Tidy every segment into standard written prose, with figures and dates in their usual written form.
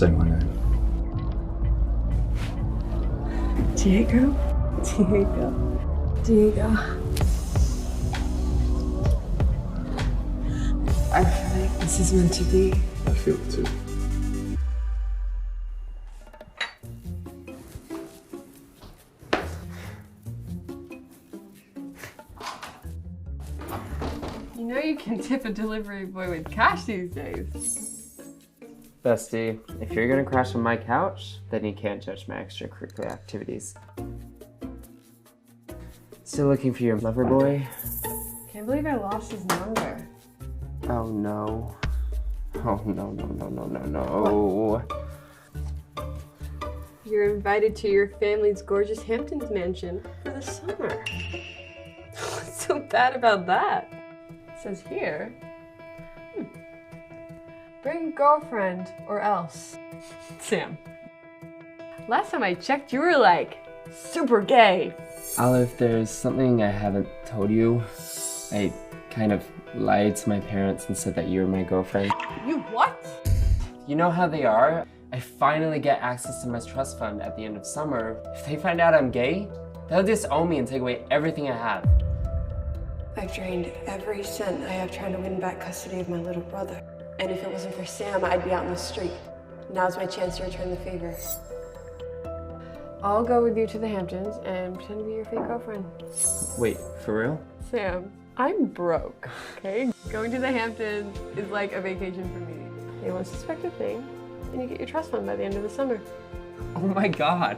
Say my name. Diego. I feel like this is meant to be. I feel it too. You know you can tip a delivery boy with cash these days. Bestie, if you're gonna crash on my couch, then you can't judge my extracurricular activities. Still looking for your lover boy? Can't believe I lost his number. Oh no. Oh no. You're invited to your family's gorgeous Hamptons mansion for the summer. What's so bad about that? It says here, bring girlfriend or else. Sam, last time I checked, you were like super gay. Olive, there's something I haven't told you. I kind of lied to my parents and said that you were my girlfriend. You what? You know how they are? I finally get access to my trust fund at the end of summer. If they find out I'm gay, they'll disown me and take away everything I have. I've drained every cent I have trying to win back custody of my little brother. And if it wasn't for Sam, I'd be out in the street. Now's my chance to return the favor. I'll go with you to the Hamptons and pretend to be your fake girlfriend. Wait, for real? Sam, I'm broke, okay? Going to the Hamptons is like a vacation for me. They won't suspect a thing, and you get your trust fund by the end of the summer. Oh my god.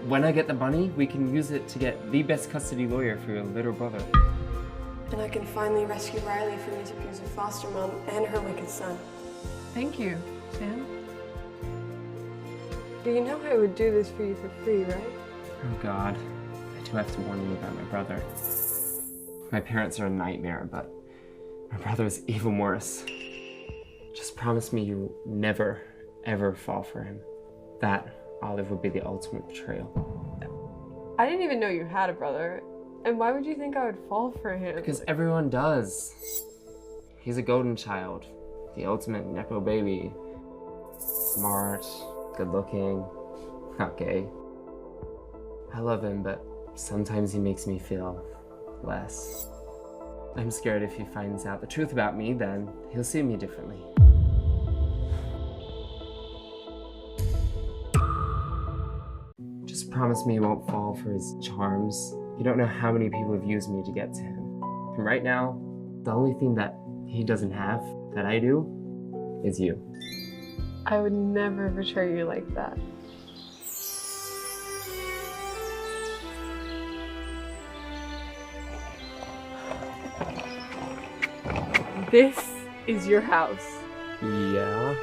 When I get the money, we can use it to get the best custody lawyer for your little brother. And I can finally rescue Riley from his abusive foster mom and her wicked son. Thank you, Sam. You know I would do this for you for free, right? Oh god. I do have to warn you about my brother. My parents are a nightmare, but my brother is even worse. Just promise me you never, ever fall for him. That, Olive, would be the ultimate betrayal. I didn't even know you had a brother. And why would you think I would fall for him? Because everyone does. He's a golden child. The ultimate nepo baby. Smart, good looking, not gay. I love him, but sometimes he makes me feel less. I'm scared if he finds out the truth about me, then he'll see me differently. Just promise me you won't fall for his charms. You don't know how many people have used me to get to him. And right now, the only thing that he doesn't have, that I do, is you. I would never betray you like that. This is your house. Yeah?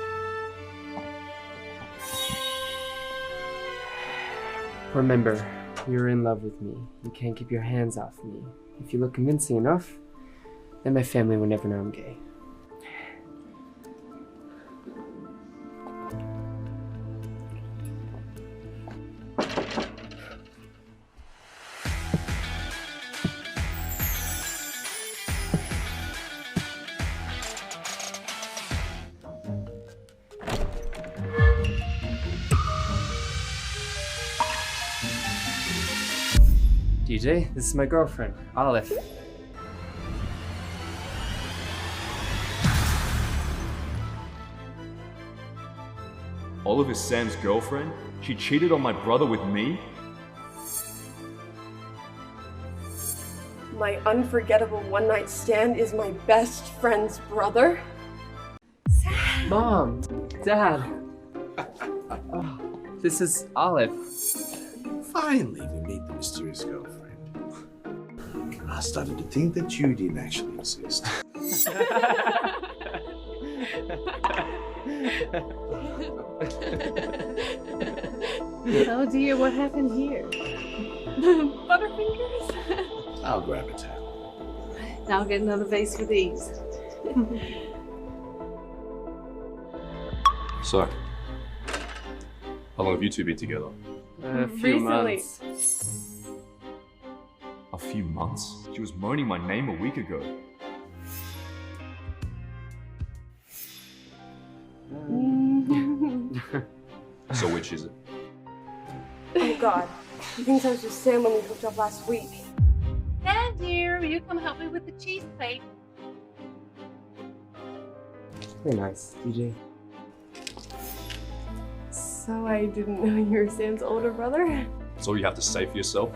Remember, you're in love with me. You can't keep your hands off me. If you look convincing enough, then my family will never know I'm gay. DJ, this is my girlfriend, Olive. Olive is Sam's girlfriend? She cheated on my brother with me? My unforgettable one-night stand is my best friend's brother. Sam. Mom, Dad. Oh, this is Olive. Finally, we meet the mysterious girlfriend. I started to think that you didn't actually exist. Oh dear, what happened here? Butterfingers? I'll grab a towel. I'll get another vase for these. So, how long have you two been together? A few Recently. months. A few months? She was moaning my name a week ago. So which is it? Oh God. He thinks I was with Sam when we hooked up last week. Sam, dear, will you come help me with the cheese plate? Very nice, DJ. So I didn't know you were Sam's older brother? That's all you have to say for yourself?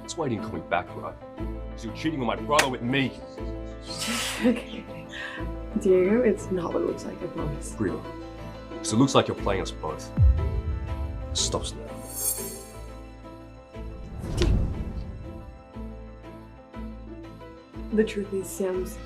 That's why you didn't call me back, right? Because you're cheating on my brother with me. Okay. Diego, it's not what it looks like, I promise. Really? Because it looks like you're playing us both. Stop now. The truth is, Sam's